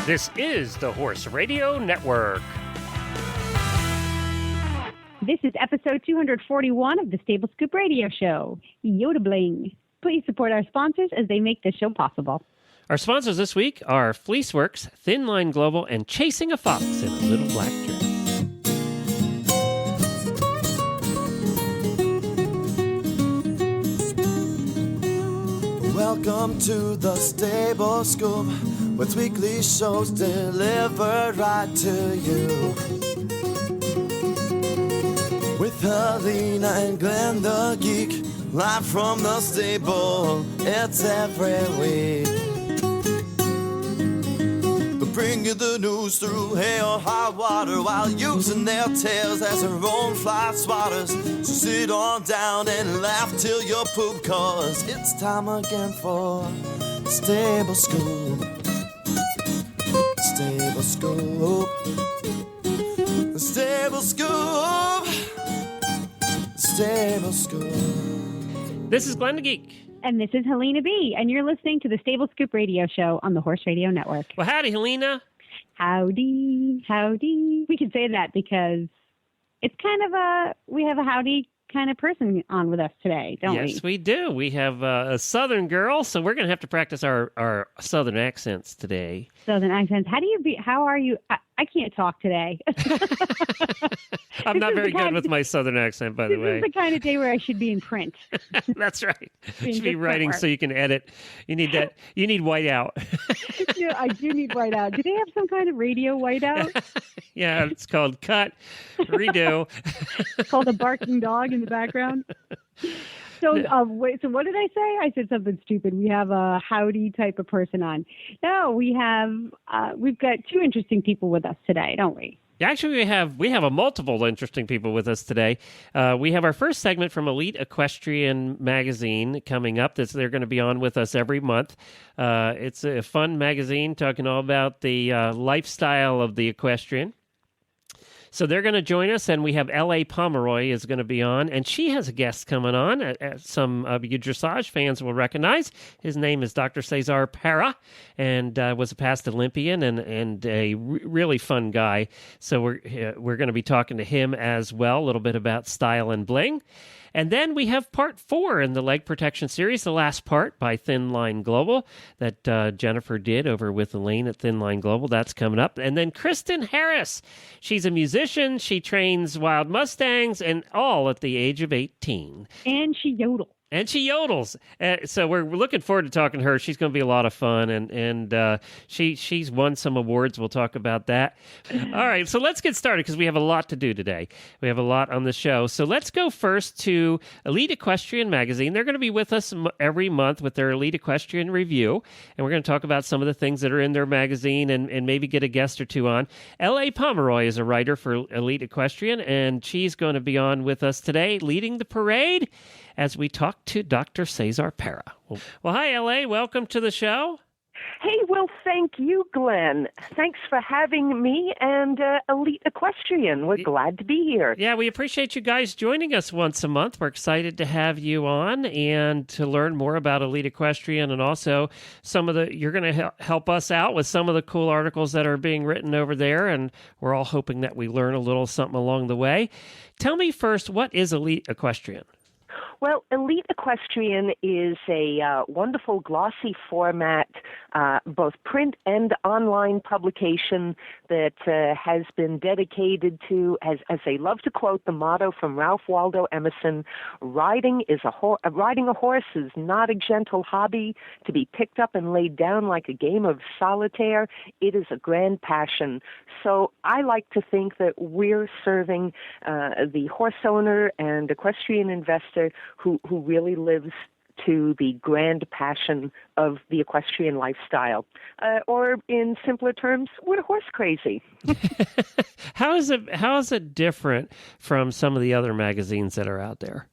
This is the Horse Radio Network. This is episode 241 of the Stable Scoop Radio Show, Yodebling. Please support our sponsors as they make this show possible. Our sponsors this week are Fleeceworks, Thin Line Global, and Chasing a Fox in a Little Black Dress. Welcome to the Stable Scoop, with weekly shows delivered right to you. With Helena and Glenn the Geek, live from the stable, it's every week. They'll bring you the news through hail or high water, while using their tails as their own fly swatters. So sit on down and laugh till you poop, cause it's time again for Stable Scoop. Stable Scoop. Stable Scoop. Stable Scoop. This is Glenn the Geek. And this is Helena B., and you're listening to the Stable Scoop Radio Show on the Horse Radio Network. Well, howdy, Helena. Howdy, howdy. We can say that because it's kind of we have a howdy kind of person on with us today, don't we? Yes, we do. We have a Southern girl, so we're going to have to practice our Southern accents today. Southern accents. How are you? I can't talk today. I'm not very good with my Southern accent, by the way. This is the kind of day where I should be in print. That's right. You should be writing so you can edit. You need that. You need whiteout. Yeah, I do need whiteout. Do they have some kind of radio whiteout? Yeah, it's called cut, redo. It's called a barking dog in the background. So, wait, so what did I say? I said something stupid. We have a howdy type of person on. No, we've got two interesting people with us today, don't we? Actually, we have a multiple interesting people with us today. We have our first segment from Elite Equestrian Magazine coming up. They're going to be on with us every month. It's a fun magazine talking all about the lifestyle of the equestrian. So they're going to join us, and we have L.A. Pomeroy is going to be on, and she has a guest coming on. Some of you dressage fans will recognize. His name is Dr. Cesar Para, and was a past Olympian and a really fun guy. So we're going to be talking to him as well, a little bit about style and bling. And then we have part 4 in the leg protection series, the last part by Thin Line Global that Jennifer did over with Elaine at Thin Line Global. That's coming up. And then Kristen Harris. She's a musician. She trains wild Mustangs, and all at the age of 18. And she yodels. And she yodels. So we're looking forward to talking to her. She's going to be a lot of fun, and she's won some awards. We'll talk about that. All right, so let's get started because we have a lot to do today. We have a lot on the show. So let's go first to Elite Equestrian Magazine. They're going to be with us every month with their Elite Equestrian Review, and we're going to talk about some of the things that are in their magazine and maybe get a guest or two on. L.A. Pomeroy is a writer for Elite Equestrian, and she's going to be on with us today, leading the parade as we talk to Dr. Cesar Para. Well, hi, L.A. Welcome to the show. Hey, well, thank you, Glenn. Thanks for having me and Elite Equestrian. We're glad to be here. Yeah, we appreciate you guys joining us once a month. We're excited to have you on and to learn more about Elite Equestrian, and also you're going to help us out with some of the cool articles that are being written over there, and we're all hoping that we learn a little something along the way. Tell me first, what is Elite Equestrian? Well, Elite Equestrian is a wonderful glossy format, both print and online publication that has been dedicated to, as they love to quote the motto from Ralph Waldo Emerson, riding a horse is not a gentle hobby to be picked up and laid down like a game of solitaire. It is a grand passion. So I like to think that we're serving the horse owner and equestrian investor who really lives to the grand passion of the equestrian lifestyle. Or in simpler terms, we're horse crazy. How is it different from some of the other magazines that are out there?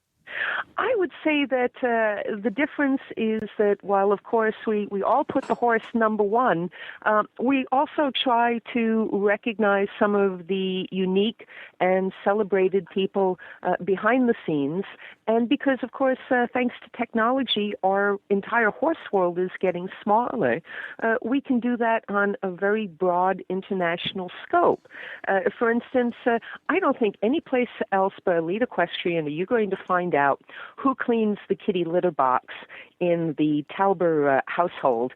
I would say that the difference is that while, of course, we all put the horse number one, we also try to recognize some of the unique and celebrated people behind the scenes. And because, of course, thanks to technology, our entire horse world is getting smaller, we can do that on a very broad international scope. For instance, I don't think any place else but Elite Equestrian are you going to find out who cleans the kitty litter box in the Tauber household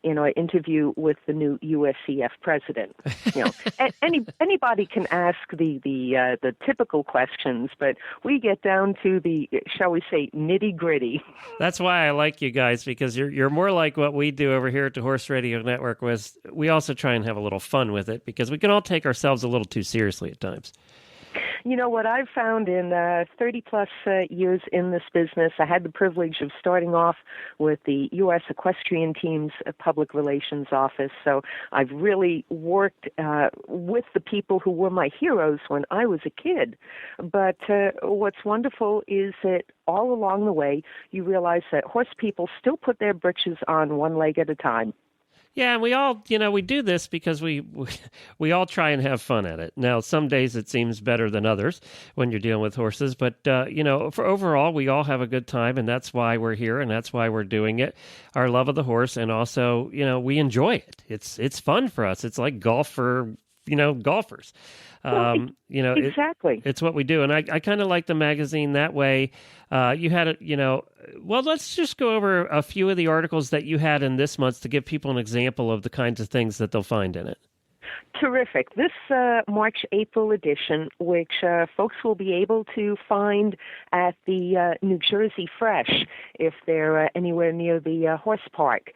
in our interview with the new USCF president. You know, anybody can ask the typical questions, but we get down to the, shall we say, nitty gritty. That's why I like you guys, because you're more like what we do over here at the Horse Radio Network. Was we also try and have a little fun with it, because we can all take ourselves a little too seriously at times. You know, what I've found in 30-plus years in this business, I had the privilege of starting off with the U.S. Equestrian Team's public relations office. So I've really worked with the people who were my heroes when I was a kid. But what's wonderful is that all along the way, you realize that horse people still put their britches on one leg at a time. Yeah, and we all, we do this because we all try and have fun at it. Now, some days it seems better than others when you're dealing with horses, but, for overall, we all have a good time, and that's why we're here, and that's why we're doing it. Our love of the horse, and also, we enjoy it. It's fun for us. It's like golf for, golfers. Exactly. It's what we do. And I kind of like the magazine that way. You had well, let's just go over a few of the articles that you had in this month to give people an example of the kinds of things that they'll find in it. Terrific. This March-April edition, which folks will be able to find at the New Jersey Fresh if they're anywhere near the horse park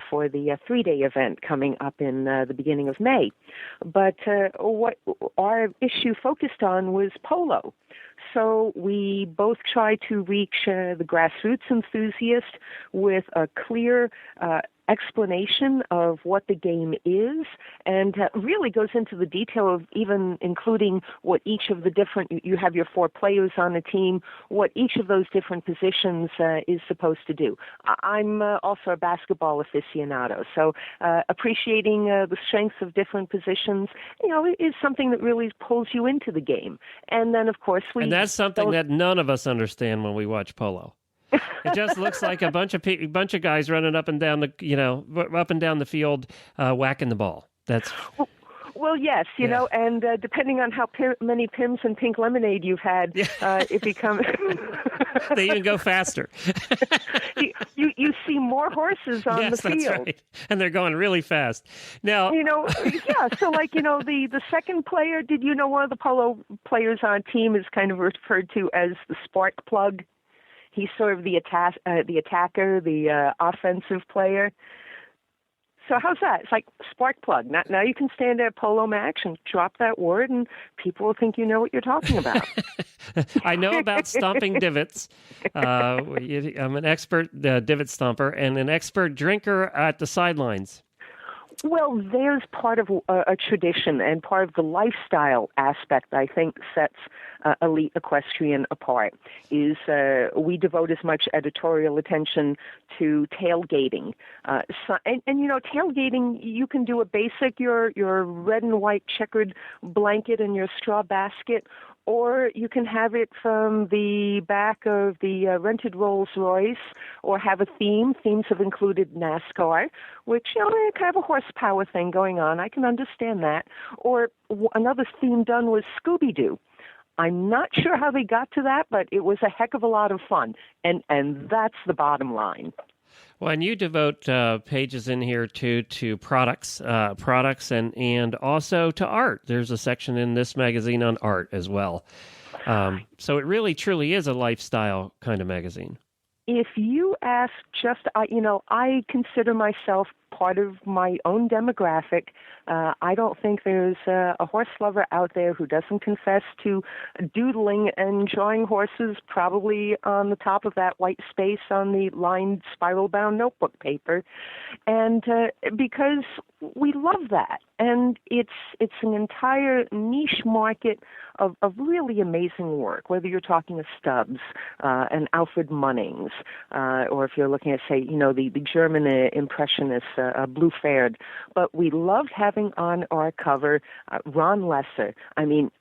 for the 3-day event coming up in the beginning of May. But what our issue focused on was polo. So we both try to reach the grassroots enthusiast with a clear explanation of what the game is, and really goes into the detail of even including what each of the different, you have your 4 players on a team, what each of those different positions is supposed to do. I'm also a basketball aficionado, so appreciating the strengths of different positions, is something that really pulls you into the game. And then, of course, and that's something that none of us understand when we watch polo. It just looks like a bunch of guys running up and down the field, whacking the ball. That's well, yes, know, and depending on how many Pims and pink lemonade you've had, it becomes they even go faster. you see more horses on the field, that's right. And they're going really fast. Now, So like the second player. Did you know one of the polo players on a team is kind of referred to as the spark plug? He's sort of the attacker, the offensive player. So how's that? It's like spark plug. Now you can stand at a polo match and drop that word, and people will think you know what you're talking about. I know about stomping divots. I'm an expert divot stomper and an expert drinker at the sidelines. Well, there's part of a tradition and part of the lifestyle aspect, I think, sets Elite Equestrian apart, is we devote as much editorial attention to tailgating. Tailgating, you can do a basic, your red and white checkered blanket and your straw basket, or you can have it from the back of the rented Rolls Royce, or have a theme. Themes have included NASCAR, which, kind of a horsepower thing going on. I can understand that. Or another theme done was Scooby-Doo. I'm not sure how they got to that, but it was a heck of a lot of fun, and that's the bottom line. Well, and you devote pages in here to products and also to art. There's a section in this magazine on art as well. So it really, truly is a lifestyle kind of magazine. If you ask I consider myself part of my own demographic. I don't think there's a horse lover out there who doesn't confess to doodling and drawing horses probably on the top of that white space on the lined spiral-bound notebook paper. And because we love that. And it's an entire niche market of really amazing work, whether you're talking of Stubbs and Alfred Munnings, or if you're looking at, say, the German impressionist Blue Faird. But we loved having on our cover Ron Lesser. I mean,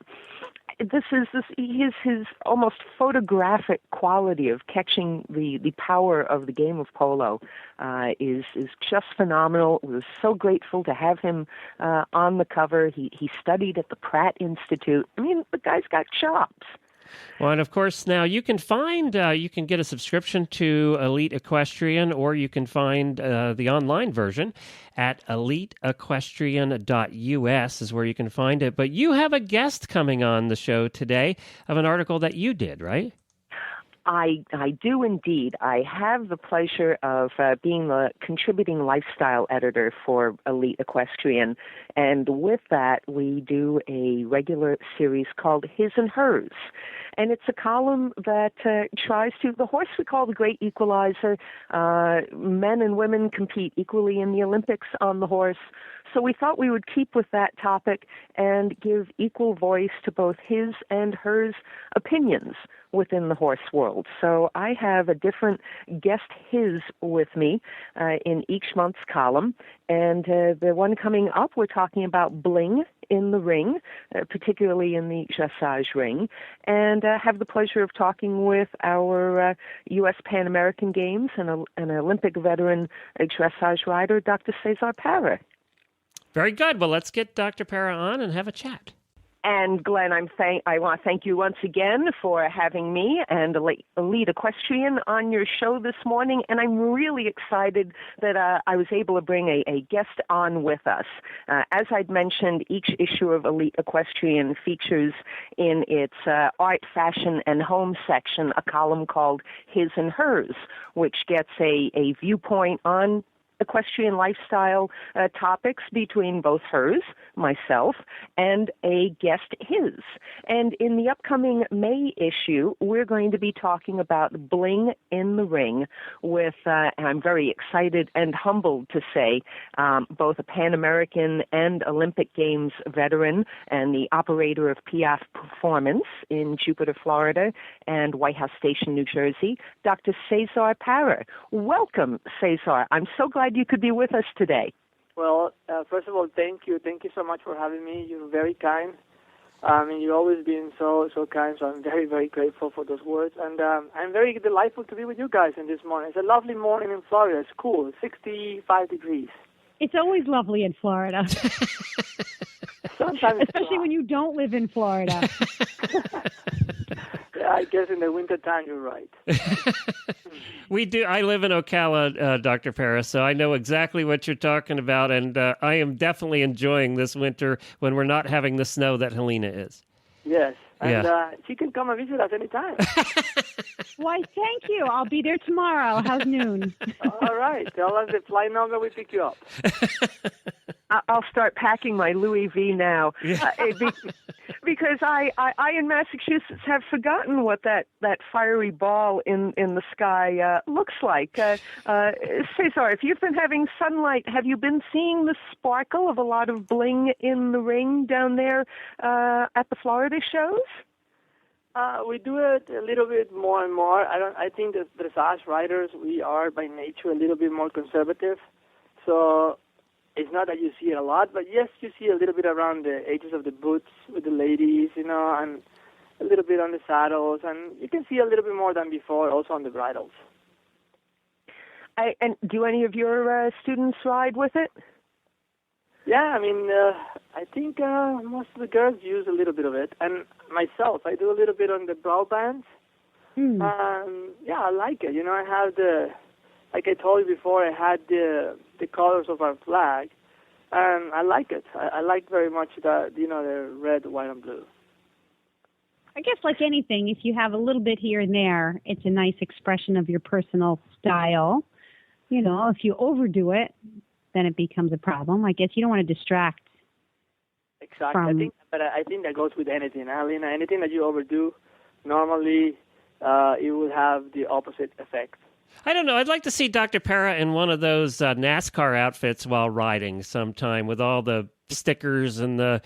his almost photographic quality of catching the power of the game of polo is just phenomenal. We were so grateful to have him on the cover. He studied at the Pratt Institute. I mean, the guy's got chops. Well, and of course, now you can get a subscription to Elite Equestrian, or you can find the online version at eliteequestrian.us is where you can find it. But you have a guest coming on the show today of an article that you did, right? I do indeed. I have the pleasure of being the contributing lifestyle editor for Elite Equestrian. And with that, we do a regular series called His and Hers. And it's a column that tries to, the horse we call the great equalizer. Men and women compete equally in the Olympics on the horse. So we thought we would keep with that topic and give equal voice to both his and hers opinions within the horse world. So I have a different guest his with me in each month's column. And the one coming up, we're talking about bling in the ring, particularly in the dressage ring, and have the pleasure of talking with our U.S. Pan American Games and an Olympic veteran dressage rider, Dr. Cesar Parra. Very good. Well, let's get Dr. Parra on and have a chat. And Glenn, I want to thank you once again for having me and Elite Equestrian on your show this morning. And I'm really excited that I was able to bring a guest on with us. As I'd mentioned, each issue of Elite Equestrian features in its art, fashion, and home section a column called His and Hers, which gets a viewpoint on equestrian lifestyle topics between both hers, myself, and a guest his. And in the upcoming May issue, we're going to be talking about bling in the ring with, and I'm very excited and humbled to say, both a Pan American and Olympic Games veteran and the operator of Piaf Performance in Jupiter, Florida, and White House Station, New Jersey, Dr. Cesar Parra. Welcome, Cesar. I'm so glad you could be with us today. Well, first of all, thank you. Thank you so much for having me. You're very kind. You've always been so kind, so I'm very, very grateful for those words. And I'm very delightful to be with you guys in this morning. It's a lovely morning in Florida. It's cool, 65 degrees. It's always lovely in Florida. Sometimes especially when you don't live in Florida. I guess in the wintertime, you're right. We do. I live in Ocala, Dr. Parra, so I know exactly what you're talking about, and I am definitely enjoying this winter when we're not having the snow that Helena is. Yes, and Yeah. she can come and visit us anytime. Why, thank you. I'll be there tomorrow. How's noon? All right. Tell us the flight number, we pick you up. I'll start packing my Louis V now, because I in Massachusetts have forgotten what that fiery ball in the sky looks like. Cesar, if you've been having sunlight, have you been seeing the sparkle of a lot of bling in the ring down there at the Florida shows? We do it a little bit more and more. I think that dressage riders, we are by nature a little bit more conservative. So it's not that you see it a lot, but yes, you see a little bit around the edges of the boots with the ladies, and a little bit on the saddles, and you can see a little bit more than before also on the bridles. And do any of your students ride with it? Yeah, I think most of the girls use a little bit of it, and myself, I do a little bit on the brow bands. Yeah, I like it. I have like I told you before, I had the colors of our flag, and I like it. I like very much the red, white, and blue. I guess like anything, if you have a little bit here and there, it's a nice expression of your personal style. If you overdo it, then it becomes a problem. I guess you don't want to distract. Exactly. I think that goes with anything, Alina. Anything that you overdo, normally it will have the opposite effect. I don't know. I'd like to see Dr. Para in one of those NASCAR outfits while riding sometime with all the stickers and the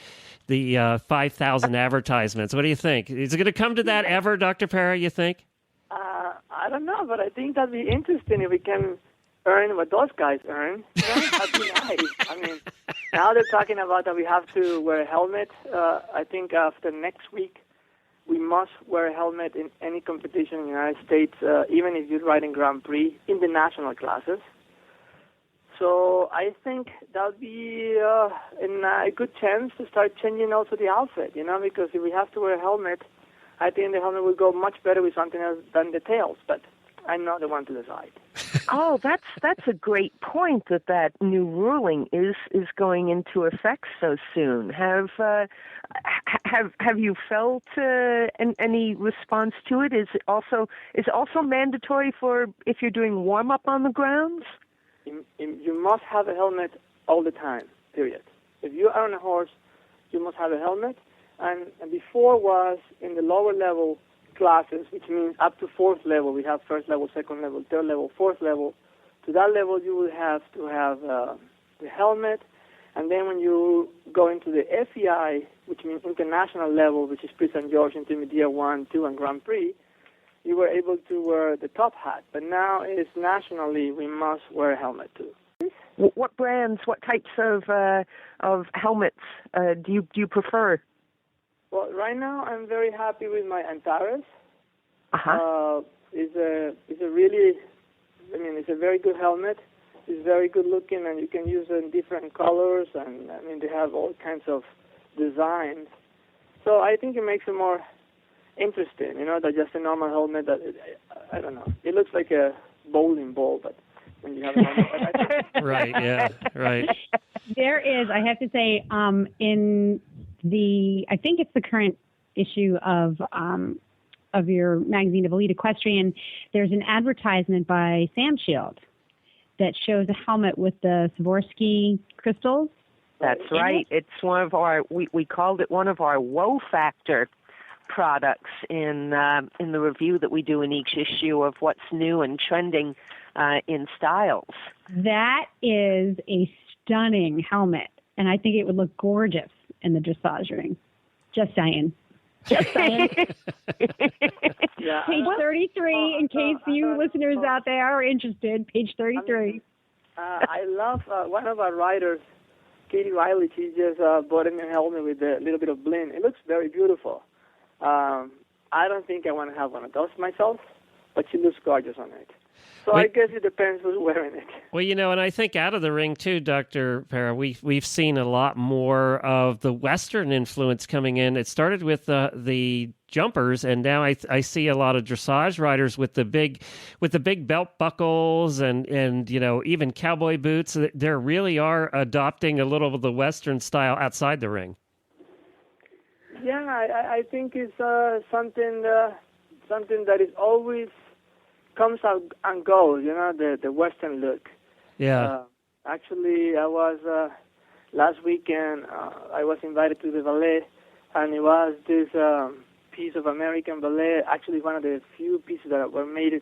5,000 advertisements. What do you think? Is it going to come to that ever, Dr. Para, you think? I don't know, but I think that'd be interesting if we can earn what those guys earn. That'd be nice. I mean, now they're talking about that we have to wear a helmet. I think after next week, we must wear a helmet in any competition in the United States, even if you're riding Grand Prix in the national classes. So I think that would be a good chance to start changing also the outfit, because if we have to wear a helmet, I think the helmet would go much better with something else than the tails, but I'm not the one to decide. Oh, that's a great point that new ruling is going into effect so soon. Have you felt any response to it? Is it also mandatory for if you're doing warm up on the grounds? You must have a helmet all the time. Period. If you are on a horse, you must have a helmet. And before was in the lower level classes, which means up to fourth level. We have first level, second level, third level, fourth level. To that level, you will have to have the helmet. And then when you go into the FEI, which means international level, which is Prix St. George, Intermediate 1, 2, and Grand Prix, you were able to wear the top hat. But now it's nationally, we must wear a helmet too. What brands, what types of helmets do you prefer? Well, right now I'm very happy with my Antares. It's a really, it's a very good helmet. It's very good looking, and you can use it in different colors, and they have all kinds of designs. So I think it makes it more interesting, than just a normal helmet. I don't know. It looks like a bowling ball, but when you have a helmet, right? Yeah, right. There is, I have to say, in I think it's the current issue of your magazine of Elite Equestrian, there's an advertisement by Samshield that shows a helmet with the Swarovski crystals. That's right. It's one of our, we called it one of our woe factor products in the review that we do in each issue of what's new and trending in styles. That is a stunning helmet, and I think it would look gorgeous in the dressage ring. Just saying. Just saying. Yeah. Page 33, in case you listeners out there are interested, page 33. I love one of our writers, Katie Riley. She just bought a new helmet with a little bit of bling. It looks very beautiful. I don't think I want to have one of those myself, but she looks gorgeous on it. So I guess it depends who's wearing it. Well, and I think out of the ring too, Dr. Para, we've seen a lot more of the Western influence coming in. It started with the jumpers, and now I see a lot of dressage riders with the big belt buckles and even cowboy boots. They really are adopting a little of the Western style outside the ring. Yeah, I think it's something that is always comes out and goes, the Western look. Yeah. Actually, I was last weekend. I was invited to the ballet, and it was this piece of American ballet. Actually, one of the few pieces that were made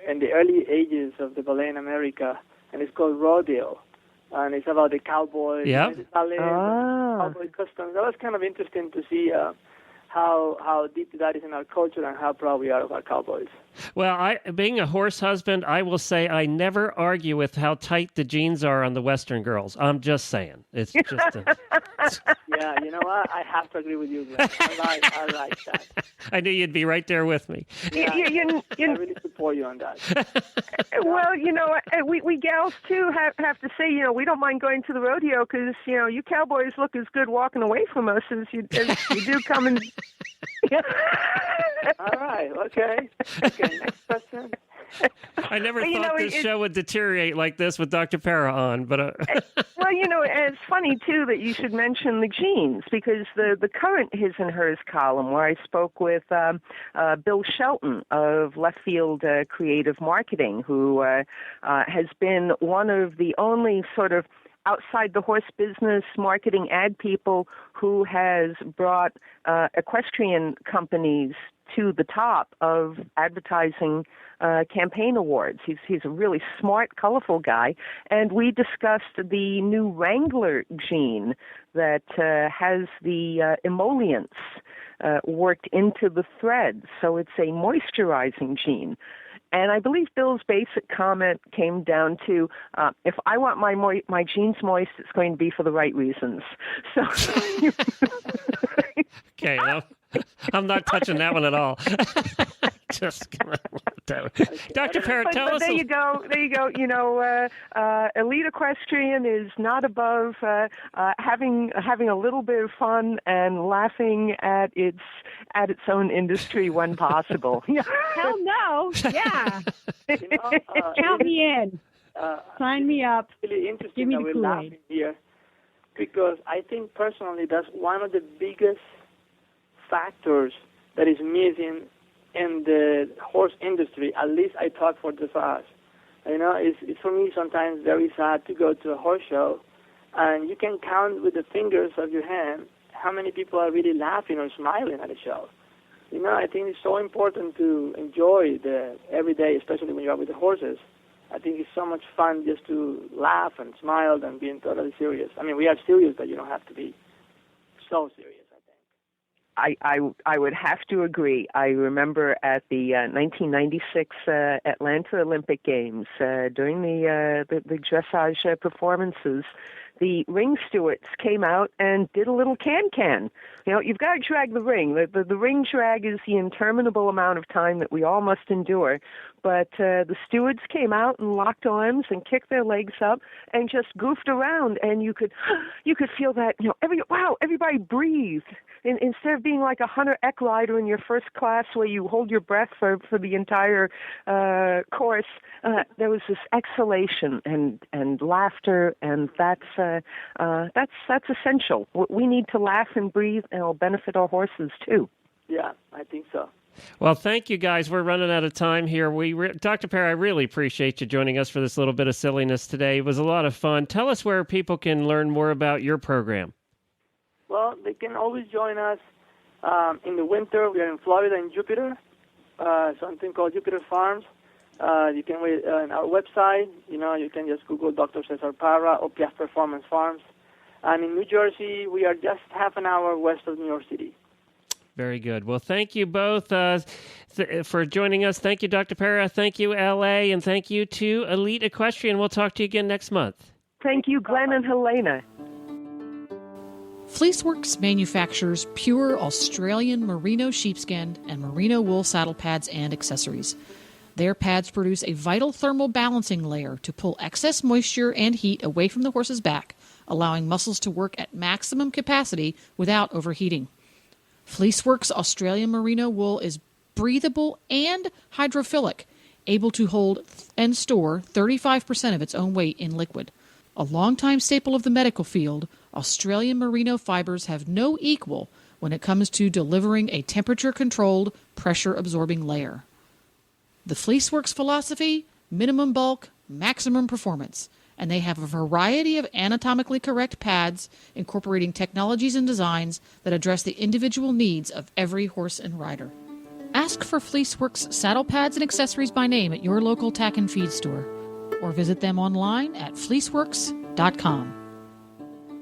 in the early ages of the ballet in America, and it's called Rodeo, and it's about the cowboys. Yeah. Ballet, cowboy customs. That was kind of interesting to see how deep that is in our culture and how proud we are of our cowboys. Well, being a horse husband, I will say I never argue with how tight the jeans are on the Western girls. I'm just saying. It's just Yeah, you know what? I have to agree with you, Glenn. I like that. I knew you'd be right there with me. Yeah, I really support you on that. Well, we gals, too, have to say, we don't mind going to the rodeo because, you cowboys look as good walking away from us as you do coming. All right, okay. Next question. I never Well, thought this show would deteriorate like this with Dr. Para on, but well, it's funny too that you should mention the genes, because the current His and Hers column, where I spoke with Bill Shelton of Left Field Creative Marketing, who has been one of the only sort of outside the horse business marketing ad people who has brought equestrian companies to the top of advertising campaign awards. He's a really smart, colorful guy, and we discussed the new Wrangler gene that has the emollients worked into the thread, so it's a moisturizing gene. And I believe Bill's basic comment came down to, if I want my jeans moist, it's going to be for the right reasons. So, okay, I'm not touching that one at all. Just Dr. Parrott, tell us. There you go. Elite Equestrian is not above having a little bit of fun and laughing at its own industry when possible. Hell no! Yeah, count me in. Sign me up. Really interesting Give me that the we're Kool-Aid. laughing here, because I think personally that's one of the biggest factors that is missing in the horse industry. At least I talk for the fast. It's for me sometimes very sad to go to a horse show, and you can count with the fingers of your hand how many people are really laughing or smiling at a show. I think it's so important to enjoy the everyday, especially when you are with the horses. I think it's so much fun just to laugh and smile and being totally serious. I mean, we are serious, but you don't have to be so serious. I would have to agree. I remember at the 1996 Atlanta Olympic Games, during the dressage performances, the ring stewards came out and did a little can-can. You've got to drag the ring. The ring drag is the interminable amount of time that we all must endure. But the stewards came out and locked arms and kicked their legs up and just goofed around, and you could feel that everybody breathed. Instead of being like a Hunter Eck rider in your first class where you hold your breath for the entire course, there was this exhalation and laughter, and that's essential. We need to laugh and breathe, and it'll benefit our horses too. Yeah, I think so. Well, thank you, guys. We're running out of time here. Dr. Perry, I really appreciate you joining us for this little bit of silliness today. It was a lot of fun. Tell us where people can learn more about your program. Well, they can always join us in the winter. We are in Florida in Jupiter, something called Jupiter Farms. You can read on our website. You can just Google Dr. Cesar Parra or Piaf Performance Farms. And in New Jersey, we are just half an hour west of New York City. Very good. Well, thank you both for joining us. Thank you, Dr. Parra. Thank you, L.A., and thank you to Elite Equestrian. We'll talk to you again next month. Thank you, Glenn and Helena. Fleeceworks manufactures pure Australian merino sheepskin and merino wool saddle pads and accessories. Their pads produce a vital thermal balancing layer to pull excess moisture and heat away from the horse's back, allowing muscles to work at maximum capacity without overheating. Fleeceworks Australian merino wool is breathable and hydrophilic, able to hold and store 35% of its own weight in liquid. A longtime staple of the medical field, Australian merino fibers have no equal when it comes to delivering a temperature-controlled, pressure-absorbing layer. The Fleeceworks philosophy: minimum bulk, maximum performance, and they have a variety of anatomically correct pads incorporating technologies and designs that address the individual needs of every horse and rider. Ask for Fleeceworks saddle pads and accessories by name at your local tack and feed store, or visit them online at fleeceworks.com.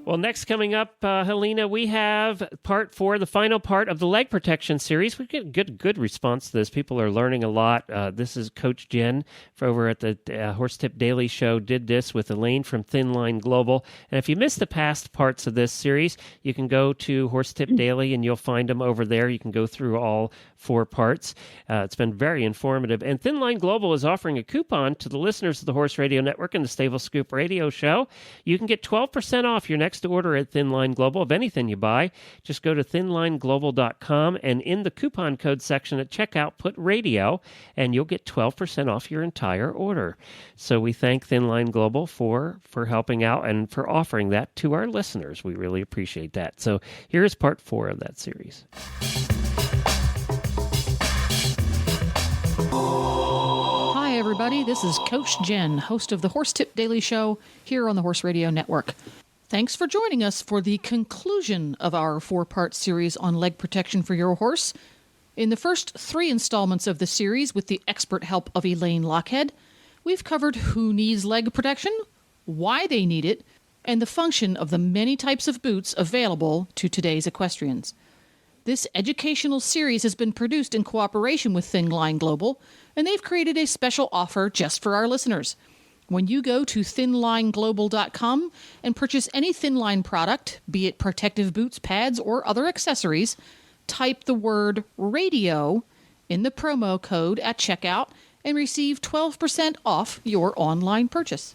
Well, next coming up, Helena, we have part 4, the final part of the leg protection series. We get good response to this. People are learning a lot. This is Coach Jen over at the Horse Tip Daily Show did this with Elaine from Thin Line Global. And if you missed the past parts of this series, you can go to Horse Tip Daily and you'll find them over there. You can go through all 4 parts. It's been very informative. And Thin Line Global is offering a coupon to the listeners of the Horse Radio Network and the Stable Scoop Radio Show. You can get 12% off your next next order at Thin Line Global of anything you buy, just go to thinlineglobal.com and in the coupon code section at checkout, put radio, and you'll get 12% off your entire order. So we thank Thin Line Global for helping out and for offering that to our listeners. We really appreciate that. So here's part 4 of that series. Hi, everybody. This is Coach Jen, host of the Horse Tip Daily Show here on the Horse Radio Network. Thanks for joining us for the conclusion of our 4-part series on leg protection for your horse. In the first 3 installments of the series, with the expert help of Elaine Lockhead, we've covered who needs leg protection, why they need it, and the function of the many types of boots available to today's equestrians. This educational series has been produced in cooperation with Thin Line Global, and they've created a special offer just for our listeners. When you go to thinlineglobal.com and purchase any Thin Line product, be it protective boots, pads, or other accessories, type the word radio in the promo code at checkout and receive 12% off your online purchase.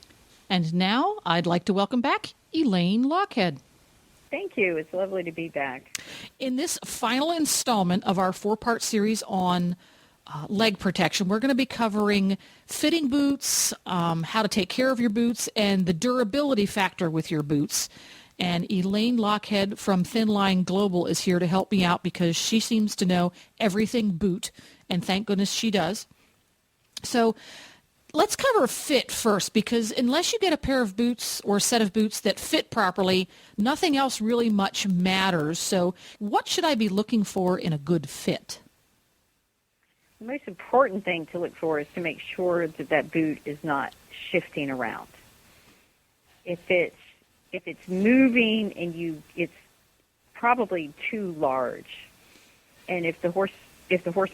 And now I'd like to welcome back Elaine Lockhead. Thank you. It's lovely to be back. In this final installment of our 4-part series on leg protection, we're going to be covering fitting boots, how to take care of your boots, and the durability factor with your boots. And Elaine Lockhead from Thin Line Global is here to help me out because she seems to know everything boot, and thank goodness she does. So let's cover fit first, because unless you get a pair of boots or a set of boots that fit properly, nothing else really much matters. So what should I be looking for in a good fit? The most important thing to look for is to make sure that that boot is not shifting around. If it's moving and it's probably too large. And if the horse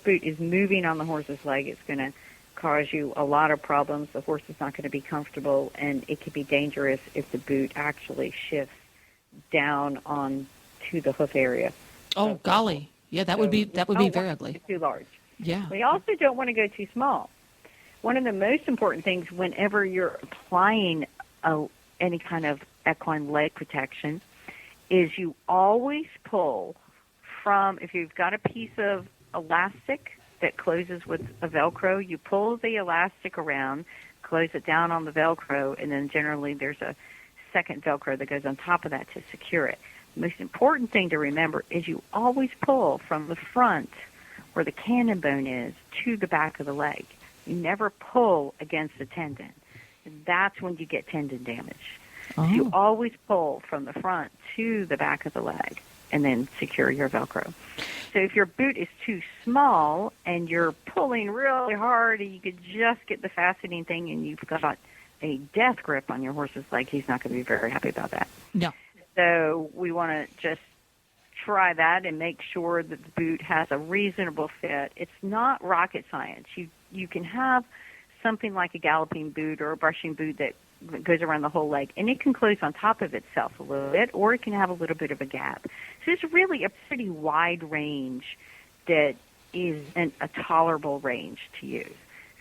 boot is moving on the horse's leg, it's going to cause you a lot of problems. The horse is not going to be comfortable, and it could be dangerous if the boot actually shifts down on to the hoof area. Oh, golly. Yeah, that would be very ugly. Too large. Yeah. We also don't want to go too small. One of the most important things whenever you're applying any kind of equine leg protection is you always pull from, if you've got a piece of elastic that closes with a Velcro, you pull the elastic around, close it down on the Velcro, and then generally there's a second Velcro that goes on top of that to secure it. The most important thing to remember is you always pull from the front where the cannon bone is to the back of the leg. You never pull against the tendon. That's when you get tendon damage. Oh. So you always pull from the front to the back of the leg and then secure your Velcro. So if your boot is too small and you're pulling really hard and you could just get the fastening thing and you've got a death grip on your horse's leg, he's not going to be very happy about that. No. So we want to just try that and make sure that the boot has a reasonable fit. It's not rocket science. You can have something like a galloping boot or a brushing boot that goes around the whole leg, and it can close on top of itself a little bit, or it can have a little bit of a gap. So it's really a pretty wide range that is a tolerable range to use.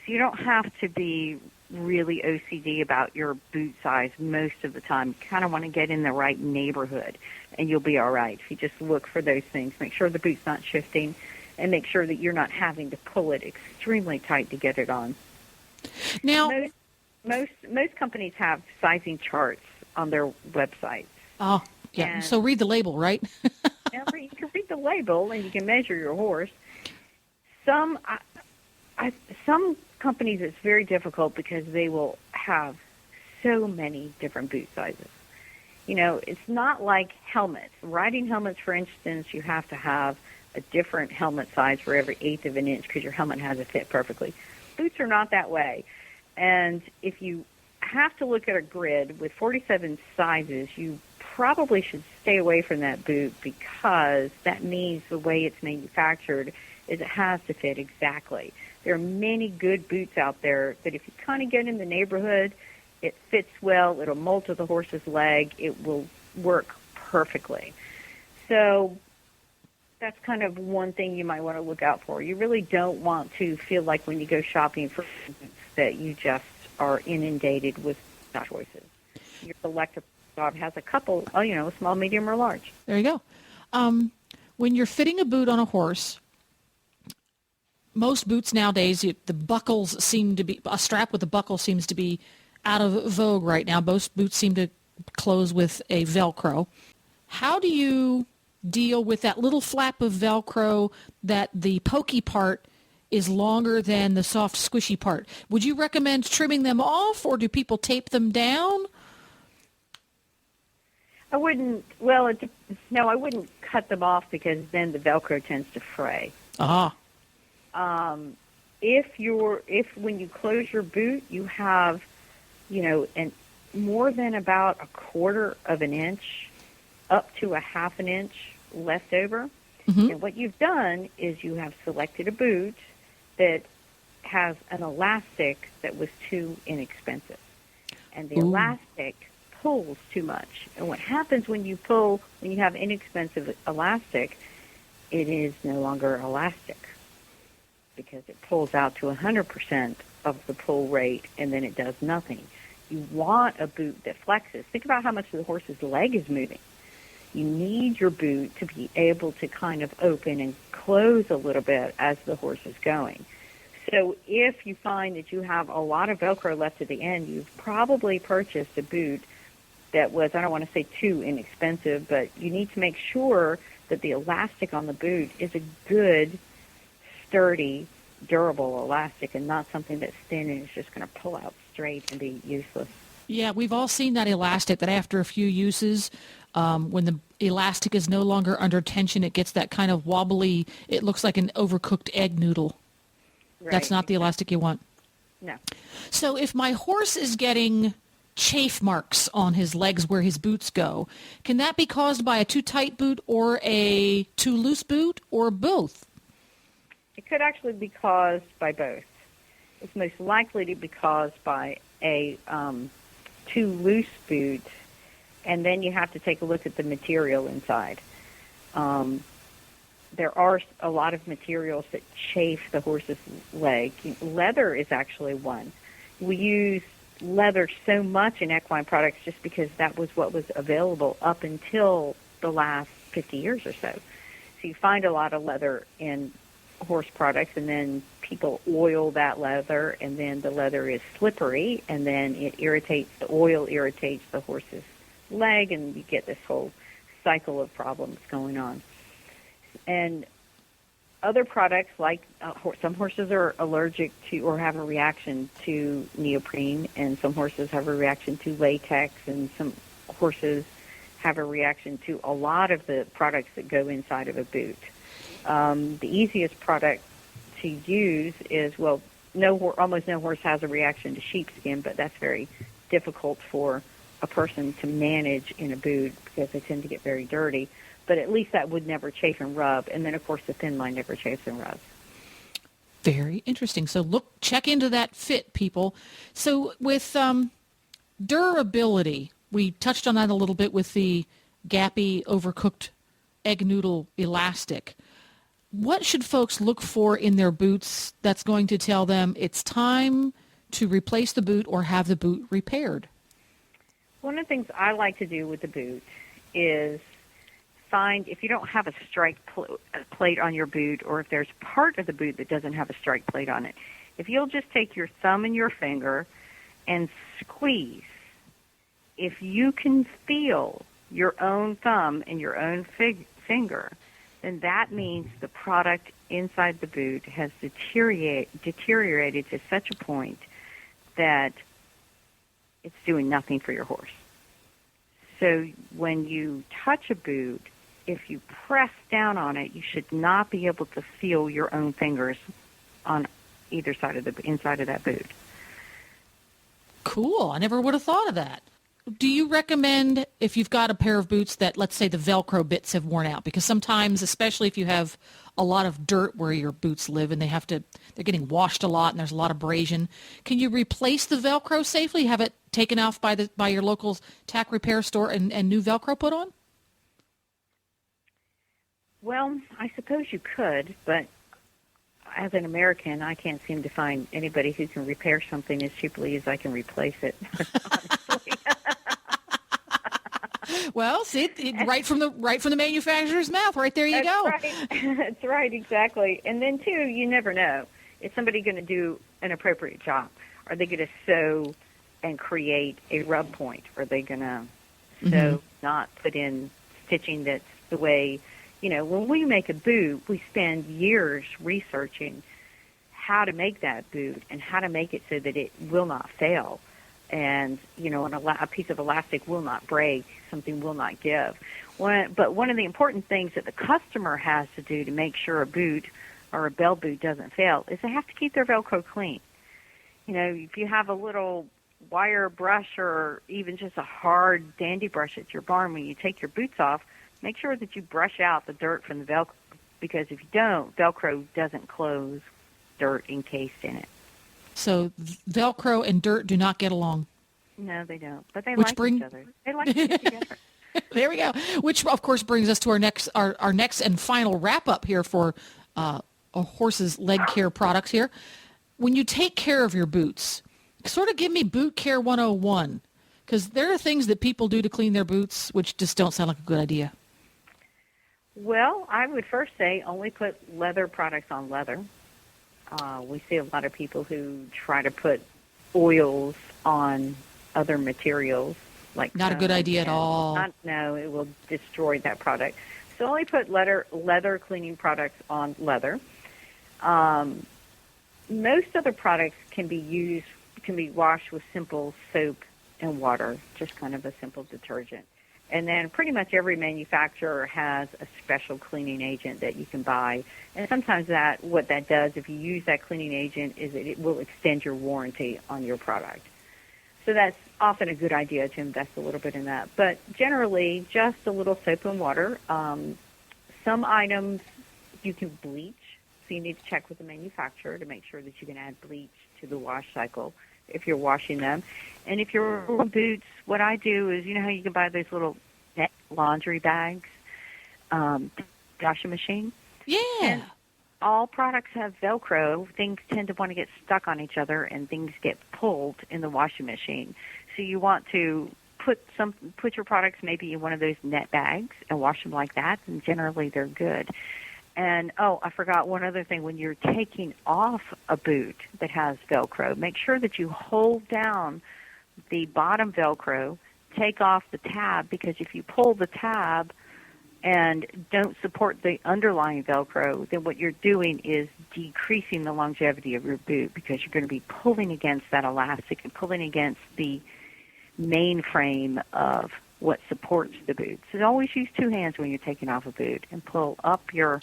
So you don't have to be really OCD about your boot size most of the time. You kind of want to get in the right neighborhood, and you'll be all right. If you just look for those things, make sure the boot's not shifting, and make sure that you're not having to pull it extremely tight to get it on. Now, most companies have sizing charts on their websites. Oh, yeah. And so read the label, right? you can read the label and you can measure your horse. Some companies it's very difficult because they will have so many different boot sizes. You know, it's not like helmets. Riding helmets, for instance, you have to have a different helmet size for every eighth of an inch because your helmet has to fit perfectly. Boots are not that way. And if you have to look at a grid with 47 sizes, you probably should stay away from that boot because that means the way it's manufactured is it has to fit exactly. There are many good boots out there that if you kind of get in the neighborhood, it fits well, it'll mold to the horse's leg, it will work perfectly. So that's kind of one thing you might want to look out for. You really don't want to feel like when you go shopping for boots that you just are inundated with choices. Your dog has a couple, small, medium, or large. There you go. When you're fitting a boot on a horse, most boots nowadays, the buckles seem to be, a strap with a buckle seems to be out of vogue right now. Most boots seem to close with a Velcro. How do you deal with that little flap of Velcro that the pokey part is longer than the soft, squishy part? Would you recommend trimming them off, or do people tape them down? I wouldn't, I wouldn't cut them off because then the Velcro tends to fray. Ah. If when you close your boot, you have, more than about a quarter of an inch up to a half an inch left over. Mm-hmm. And what you've done is you have selected a boot that has an elastic that was too inexpensive. And the elastic pulls too much. And what happens when you have inexpensive elastic, it is no longer elastic because it pulls out to 100% of the pull rate, and then it does nothing. You want a boot that flexes. Think about how much the horse's leg is moving. You need your boot to be able to kind of open and close a little bit as the horse is going. So if you find that you have a lot of Velcro left at the end, you've probably purchased a boot that was, I don't want to say too inexpensive, but you need to make sure that the elastic on the boot is a good, sturdy, durable elastic and not something that's thin and is just going to pull out straight and be useless. Yeah, we've all seen that elastic that after a few uses, when the elastic is no longer under tension, it gets that kind of wobbly, it looks like an overcooked egg noodle. Right. That's not the elastic you want. No. So if my horse is getting chafe marks on his legs where his boots go, can that be caused by a too tight boot or a too loose boot or both? It could actually be caused by both. It's most likely to be caused by a too loose boot, and then you have to take a look at the material inside. There are a lot of materials that chafe the horse's leg. Leather is actually one. We use leather so much in equine products just because that was what was available up until the last 50 years or so. So you find a lot of leather in horse products, and then people oil that leather, and then the leather is slippery, and then the oil irritates the horse's leg, and you get this whole cycle of problems going on. And other products, like some horses are allergic to or have a reaction to neoprene, and some horses have a reaction to latex, and some horses have a reaction to a lot of the products that go inside of a boot. The easiest product to use is, almost no horse has a reaction to sheepskin, but that's very difficult for a person to manage in a boot because they tend to get very dirty. But at least that would never chafe and rub. And then, of course, the thin line never chafes and rubs. Very interesting. So check into that fit, people. So with durability, we touched on that a little bit with the gappy, overcooked egg noodle elastic. What should folks look for in their boots that's going to tell them it's time to replace the boot or have the boot repaired? One of the things I like to do with the boot is find, if you don't have a strike plate on your boot, or if there's part of the boot that doesn't have a strike plate on it, if you'll just take your thumb and your finger and squeeze, if you can feel your own thumb and your own finger, then that means the product inside the boot has deteriorated to such a point that it's doing nothing for your horse. So when you touch a boot, if you press down on it, you should not be able to feel your own fingers on either side of the inside of that boot. Cool. I never would have thought of that. Do you recommend, if you've got a pair of boots that, let's say, the Velcro bits have worn out? Because sometimes, especially if you have a lot of dirt where your boots live and they're getting washed a lot and there's a lot of abrasion, can you replace the Velcro safely? Have it taken off by your local tack repair store and new Velcro put on? Well, I suppose you could, but as an American, I can't seem to find anybody who can repair something as cheaply as I can replace it, honestly. Well, see, right from the manufacturer's mouth, right there you go. Right. That's right, exactly. And then, too, you never know. Is somebody going to do an appropriate job? Are they going to sew and create a rub point? Are they going to sew, not put in stitching that's the way, when we make a boot, we spend years researching how to make that boot and how to make it so that it will not fail. And, a piece of elastic will not break, something will not give. But one of the important things that the customer has to do to make sure a boot or a bell boot doesn't fail is they have to keep their Velcro clean. If you have a little wire brush or even just a hard dandy brush at your barn, when you take your boots off, make sure that you brush out the dirt from the Velcro, because if you don't, Velcro doesn't close, dirt encased in it. So Velcro and dirt do not get along. No, they don't. But they like each other. They like to get together. There we go. Which, of course, brings us to our next and final wrap-up here for a horse's leg care products here. When you take care of your boots, sort of give me boot care 101, because there are things that people do to clean their boots which just don't sound like a good idea. Well, I would first say only put leather products on leather. We see a lot of people who try to put oils on other materials. Not a good idea at all. No, it will destroy that product. So only put leather cleaning products on leather. Most other products can be washed with simple soap and water, just kind of a simple detergent. And then pretty much every manufacturer has a special cleaning agent that you can buy. And sometimes what that does, if you use that cleaning agent, is it will extend your warranty on your product. So that's often a good idea to invest a little bit in that. But generally, just a little soap and water. Some items you can bleach, so you need to check with the manufacturer to make sure that you can add bleach to the wash cycle if you're washing them. And if you're wearing boots, what I do is, how you can buy those little laundry bags, washing machine? Yeah. And all products have Velcro. Things tend to want to get stuck on each other, and things get pulled in the washing machine. So you want to put your products maybe in one of those net bags and wash them like that, and generally they're good. And, I forgot one other thing. When you're taking off a boot that has Velcro, make sure that you hold down the bottom Velcro, take off the tab, because if you pull the tab and don't support the underlying Velcro, then what you're doing is decreasing the longevity of your boot, because you're going to be pulling against that elastic and pulling against the main frame of what supports the boot. So always use two hands when you're taking off a boot and pull up your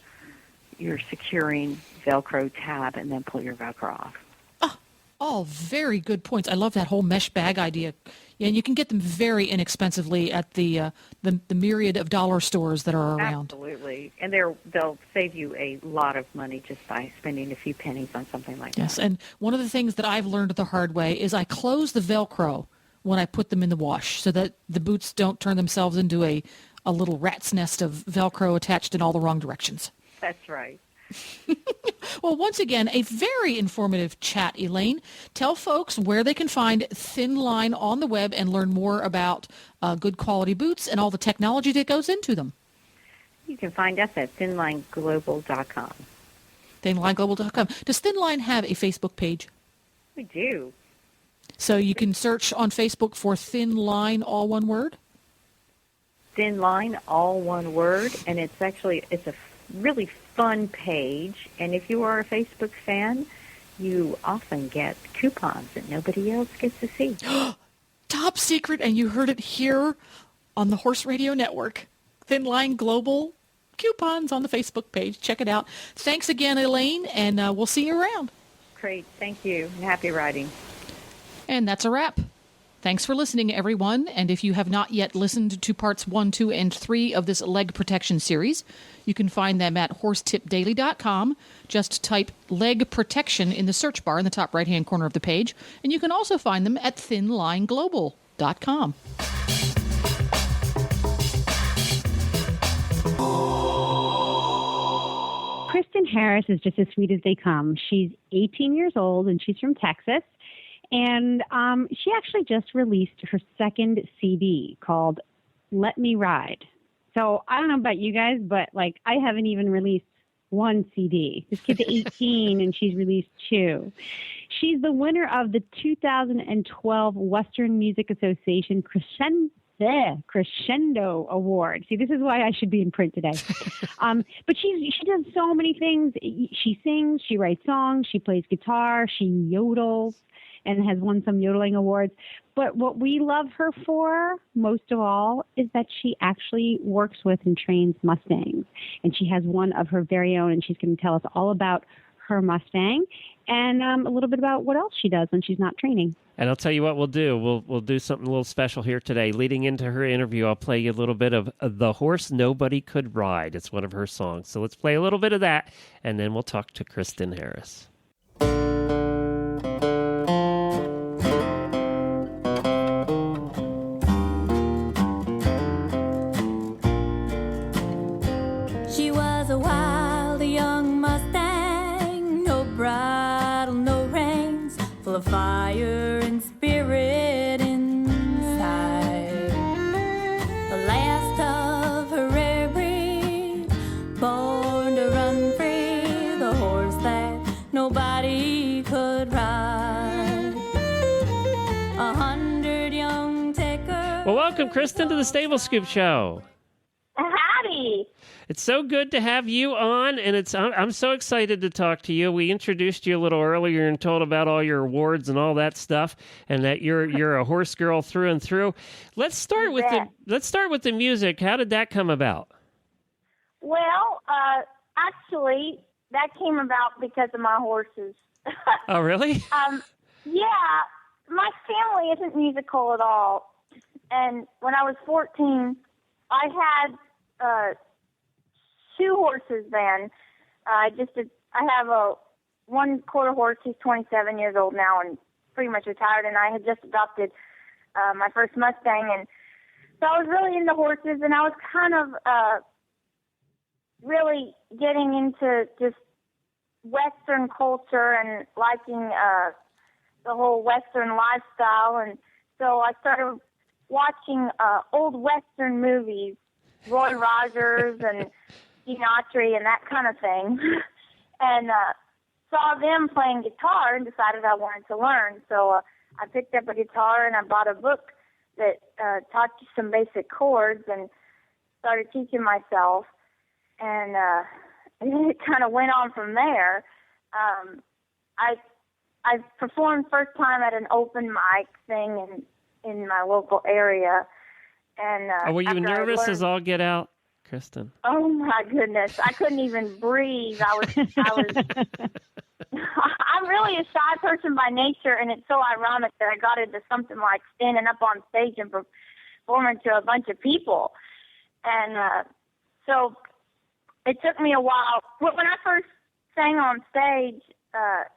securing Velcro tab and then pull your Velcro off. All very good points. I love that whole mesh bag idea. Yeah, and you can get them very inexpensively at the myriad of dollar stores that are around. Absolutely. And they'll save you a lot of money just by spending a few pennies on something like that. Yes, and one of the things that I've learned the hard way is I close the Velcro when I put them in the wash so that the boots don't turn themselves into a little rat's nest of Velcro attached in all the wrong directions. That's right. Well, once again, a very informative chat, Elaine. Tell folks where they can find Thin Line on the web and learn more about good quality boots and all the technology that goes into them. You can find us at thinlineglobal.com. Thinlineglobal.com. Does Thin Line have a Facebook page? We do. So you can search on Facebook for Thin Line, all one word? Thin Line, all one word, and it's a really fun page, and if you are a Facebook fan, you often get coupons that nobody else gets to see. Top secret, and you heard it here on the Horse Radio Network. Thin Line Global coupons on the Facebook page. Check it out. Thanks again, Elaine, and we'll see you around. Great. Thank you, and happy riding. And that's a wrap. Thanks for listening, everyone. And if you have not yet listened to parts 1, 2, and 3 of this leg protection series, you can find them at horsetipdaily.com. Just type leg protection in the search bar in the top right-hand corner of the page. And you can also find them at thinlineglobal.com. Kristen Harris is just as sweet as they come. She's 18 years old, and she's from Texas. And she actually just released her second CD called Let Me Ride. So I don't know about you guys, but like I haven't even released one CD. This kid's 18 and she's released 2. She's the winner of the 2012 Western Music Association Crescendo Award. See, this is why I should be in print today. But she does so many things. She sings, she writes songs, she plays guitar, she yodels, and has won some yodeling awards. But what we love her for, most of all, is that she actually works with and trains Mustangs. And she has one of her very own, and she's going to tell us all about her Mustang and a little bit about what else she does when she's not training. And I'll tell you what we'll do. We'll do something a little special here today. Leading into her interview, I'll play you a little bit of The Horse Nobody Could Ride. It's one of her songs. So let's play a little bit of that, and then we'll talk to Kristen Harris. She was a wild young Mustang, no bridle, no reins, full of fire and spirit inside. The last of her rare breed, born to run free, the horse that nobody could ride. 100 young takers. Well, welcome, Kristen, to the Stable Scoop Show. Howdy. It's so good to have you on, and I'm so excited to talk to you. We introduced you a little earlier and told about all your awards and all that stuff, and that you're a horse girl through and through. Let's start with the music. How did that come about? Well, actually, that came about because of my horses. Oh, really? Yeah, my family isn't musical at all. And when I was 14, I had 2 horses then. I have a 1/4 horse. He's 27 years old now and pretty much retired. And I had just adopted my first Mustang. And so I was really into horses, and I was kind of really getting into just Western culture and liking the whole Western lifestyle. And so I started watching old Western movies, Roy Rogers and Gene Autry and that kind of thing, and saw them playing guitar and decided I wanted to learn. So I picked up a guitar and I bought a book that taught you some basic chords and started teaching myself, and it kind of went on from there. I performed first time at an open mic thing in my local area. And were you nervous as all get out, Kristen? Oh my goodness, I couldn't even breathe. I was. I'm really a shy person by nature, and it's so ironic that I got into something like standing up on stage and performing to a bunch of people. And so it took me a while. When I first sang on stage, I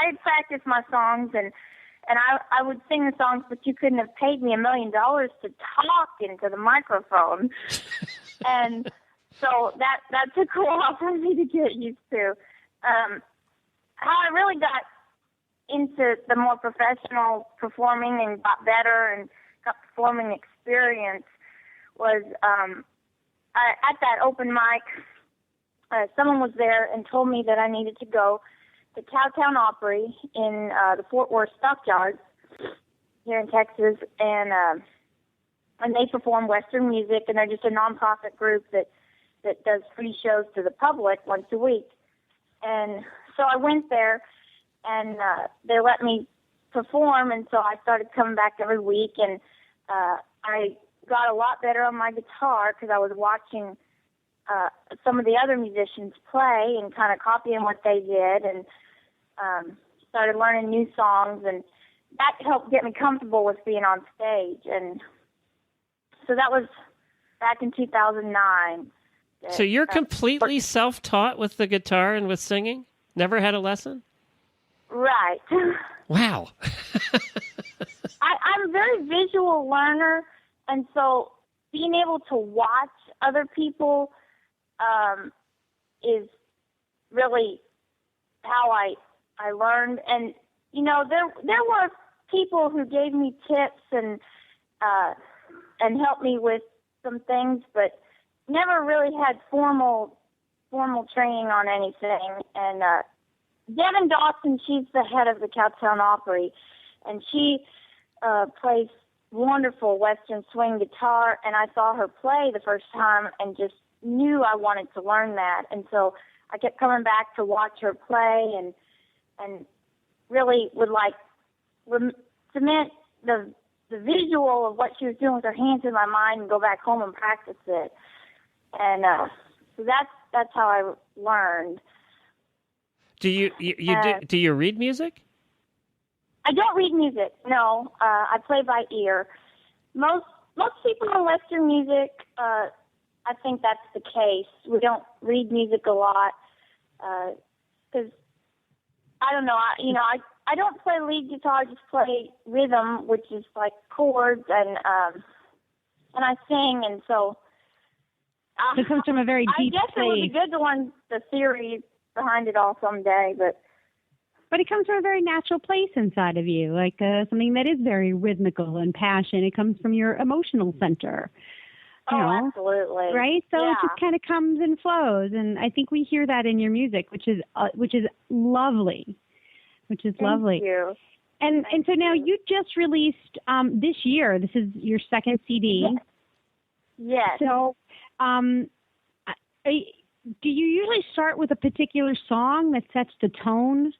had practiced my songs and I would sing the songs, but you couldn't have paid me $1 million to talk into the microphone. And so that took a while for me to get used to. How I really got into the more professional performing and got better and got performing experience was at that open mic, someone was there and told me that I needed to go to Cowtown Opry in the Fort Worth Stockyards here in Texas, and they perform Western music, and they're just a nonprofit group that does free shows to the public once a week. And so I went there, and they let me perform, and so I started coming back every week, and I got a lot better on my guitar because I was watching some of the other musicians play and kind of copying what they did, and started learning new songs, and that helped get me comfortable with being on stage. And so that was back in 2009. So you're completely self-taught with the guitar and with singing? Never had a lesson? Right. Wow. I'm a very visual learner, and so being able to watch other people is really how I learned. And, there were people who gave me tips and and helped me with some things, but never really had formal training on anything. And Devin Dawson, she's the head of the Cowtown Opry, and she plays wonderful Western swing guitar, and I saw her play the first time and just knew I wanted to learn that. And so I kept coming back to watch her play and really would like cement the visual of what she was doing with her hands in my mind and go back home and practice it. And so that's how I learned. Do you read music? I don't read music. No, I play by ear. Most people in Western music, I think that's the case. We don't read music a lot because I don't know. I don't play lead guitar. I just play rhythm, which is like chords, and I sing, and so. It comes from a very deep I guess place. it would be good to learn the theory behind it all someday, But it comes from a very natural place inside of you, like something that is very rhythmical and passion. It comes from your emotional center. You know, absolutely. Right? So yeah. it just kind of comes and flows, and I think we hear that in your music, which is lovely. Which is lovely. Thank you. And so now you just released this year. This is your second CD. Yes. So, do you usually start with a particular song that sets the tone?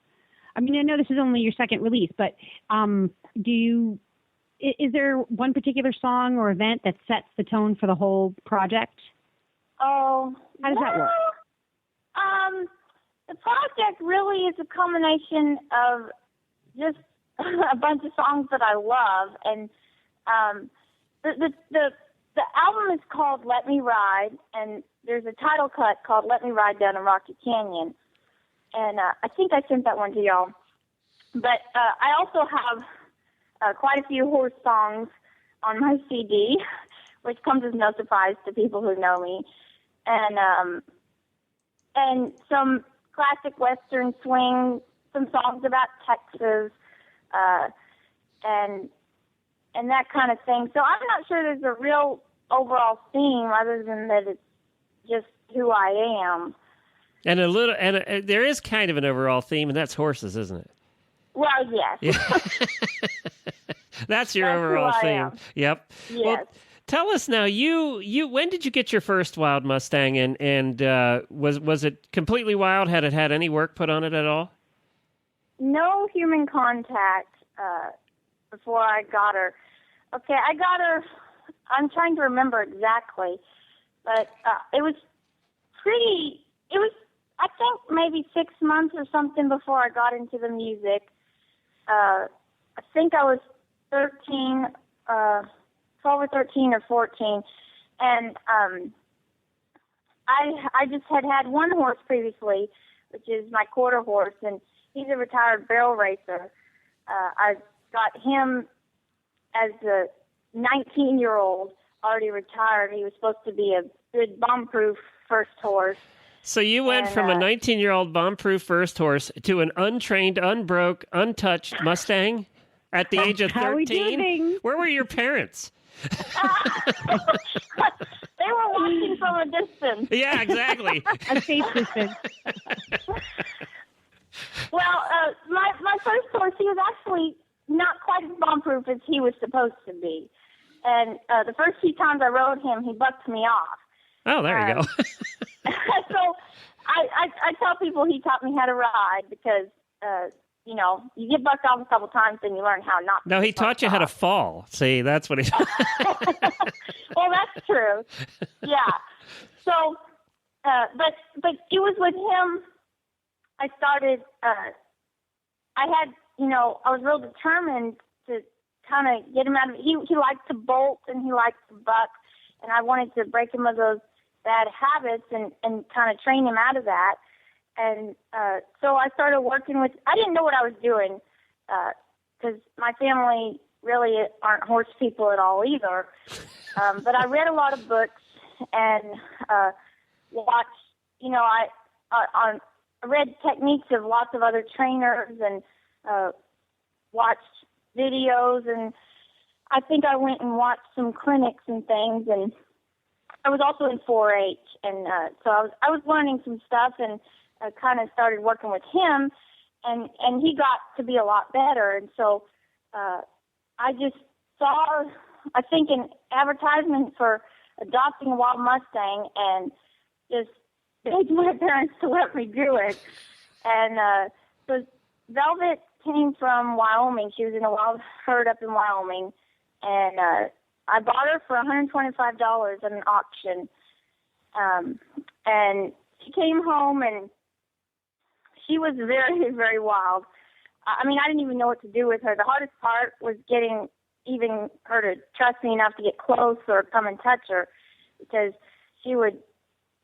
I mean, I know this is only your second release, but is there one particular song or event that sets the tone for the whole project? Oh, how does that work? The project really is a combination of just a bunch of songs that I love, and the album is called Let Me Ride, and there's a title cut called Let Me Ride Down a Rocky Canyon, and I think I sent that one to y'all. But I also have quite a few horse songs on my CD, which comes as no surprise to people who know me, and some classic Western swing, some songs about Texas, and that kind of thing. So I'm not sure there's a real overall theme other than that it's just who I am. And there is kind of an overall theme, and that's horses, isn't it? Well, yes. Yeah. That's your overall theme. Am. Yep. Yes. Well, tell us now. You when did you get your first wild Mustang, and was it completely wild? Had it had any work put on it at all? No human contact before I got her. Okay, I got her. I'm trying to remember exactly, but it was I think maybe 6 months or something before I got into the music. I think I was 13, 12 or 13 or 14, and I just had one horse previously, which is my quarter horse, and he's a retired barrel racer. I got him as a 19-year-old, already retired. He was supposed to be a good bomb-proof first horse. So you went from a 19-year-old bomb-proof first horse to an untrained, unbroke, untouched Mustang at the age of 13? Where were your parents? They were watching from a distance. Yeah, exactly. A safe distance. Well, my first horse, he was actually not quite as bomb-proof as he was supposed to be. And the first few times I rode him, he bucked me off. Oh, there you go. So I tell people he taught me how to ride because, you get bucked off a couple times, then you learn how not to. No, he taught you how to fall. See, that's what he taught. Well, that's true. Yeah. So, but it was with him, I started, I was real determined to kind of get him out of it. He liked to bolt and he liked to buck, and I wanted to break him of those bad habits and kind of train him out of that. And so I started working with, I didn't know what I was doing because my family really aren't horse people at all either. But I read a lot of books and watched, I read techniques of lots of other trainers and watched videos, and I think I went and watched some clinics and things, and I was also in 4-H, and so I was learning some stuff, and I kind of started working with him, and he got to be a lot better, and so I just saw, I think, an advertisement for adopting a wild Mustang, and just begged my parents to let me do it. And so Velvet came from Wyoming. She was in a wild herd up in Wyoming, and I bought her for $125 at an auction. And she came home, and she was very, very wild. I mean, I didn't even know what to do with her. The hardest part was getting even her to trust me enough to get close or come and touch her, because she would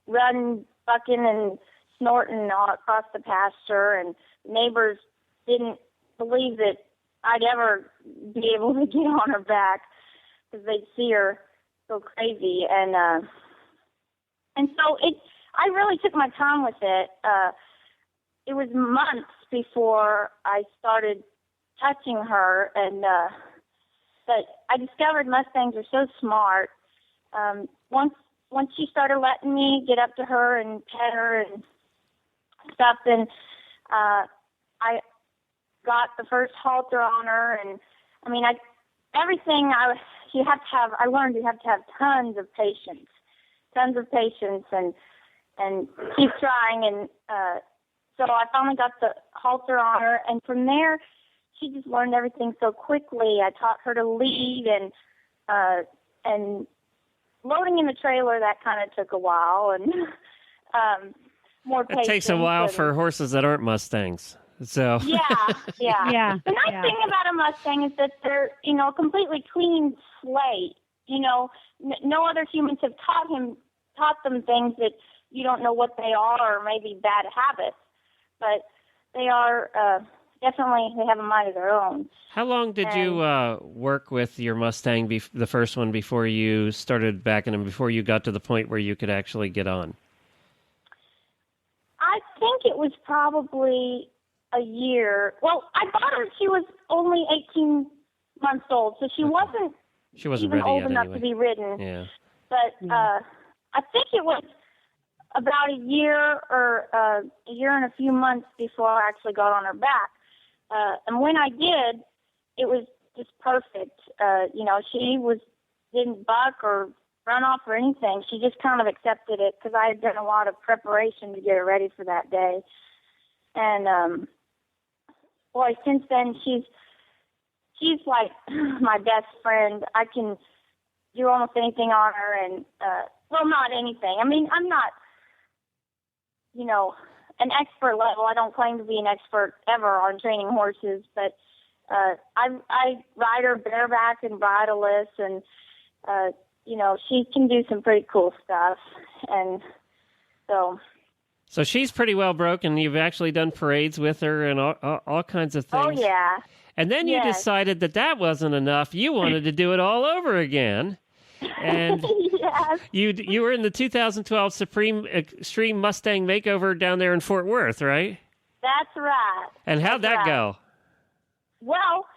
run bucking and snorting all across the pasture, and neighbors didn't believe that I'd ever be able to get on her back because they'd see her so crazy. And so I really took my time with it. It was months before I started touching her, and but I discovered Mustangs are so smart. Once she started letting me get up to her and pet her and stuff, then I got the first halter on her, and I mean, I learned you have to have tons of patience, and keep trying, and so I finally got the halter on her, and from there, she just learned everything so quickly. I taught her to lead, and loading in the trailer, that kind of took a while, and more patience. It takes a while for horses that aren't Mustangs. So yeah. The nice thing about a Mustang is that they're, a completely clean slate. No other humans have taught them things that you don't know what they are, or maybe bad habits, but they are definitely, they have a mind of their own. How long did you work with your Mustang, the first one, before you started backing him, before you got to the point where you could actually get on? I think it was probably a year. Well, I bought her, she was only 18 months old, so she wasn't even ready old yet, enough anyway. to be ridden. Yeah. But I think it was about a year or a year and a few months before I actually got on her back. And when I did, it was just perfect. She didn't buck or run off or anything. She just kind of accepted it because I had done a lot of preparation to get her ready for that day. And boy, since then she's like my best friend. I can do almost anything on her, and well, not anything. I mean, I'm not, an expert level. I don't claim to be an expert ever on training horses, but I ride her bareback and bridleless, and she can do some pretty cool stuff, and so. So she's pretty well broken. You've actually done parades with her and all kinds of things. Oh yeah. And then you decided that wasn't enough. You wanted to do it all over again. And yes. you were in the 2012 Supreme Extreme Mustang Makeover down there in Fort Worth, right? That's right. And how'd that go? Well,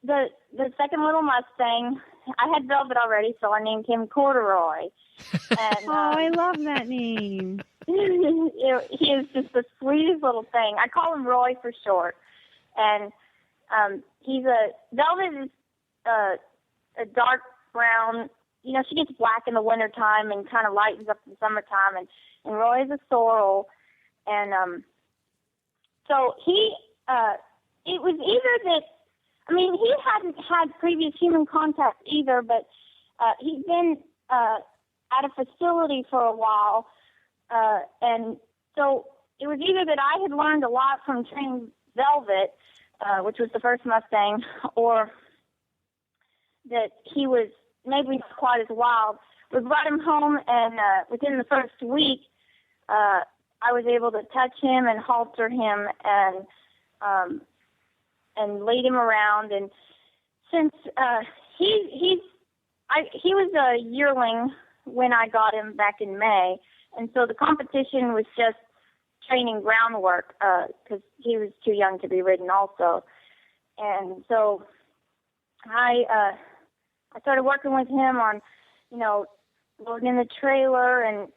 the second little Mustang, I had Velvet already, so I named him Corduroy. And, I love that name. He is just the sweetest little thing. I call him Roy for short. And Velvet is a dark brown. She gets black in the wintertime and kind of lightens up in the summertime. And Roy is a sorrel. And so it was either that, he hadn't had previous human contact either, but he'd been at a facility for a while. And so it was either that I had learned a lot from training Velvet, which was the first Mustang, or that he was maybe not quite as wild. We brought him home, and within the first week, I was able to touch him and halter him and lead him around. And since he was a yearling when I got him back in May, and so the competition was just training groundwork because he was too young to be ridden also. And so I started working with him on, loading in the trailer, and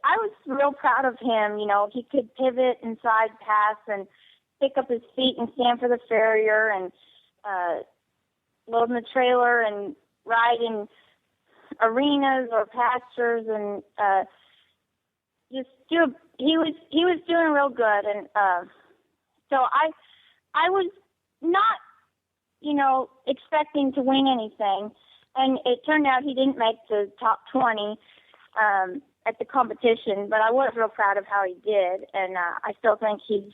I was real proud of him. He could pivot and side pass and pick up his feet and stand for the farrier and load in the trailer and ride in arenas or pastures and he was doing real good, and so I was not expecting to win anything, and it turned out he didn't make the top 20 at the competition, but I was real proud of how he did, and I still think he's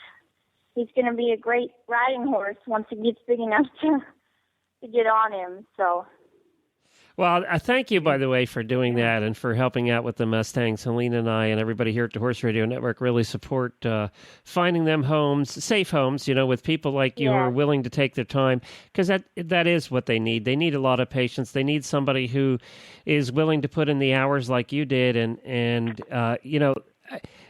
going to be a great riding horse once he gets big enough to get on him. So. Well, I thank you, by the way, for doing that and for helping out with the Mustangs. Helena and I and everybody here at the Horse Radio Network really support finding them homes, safe homes, with people like you who are willing to take their time, because that is what they need. They need a lot of patience. They need somebody who is willing to put in the hours like you did, and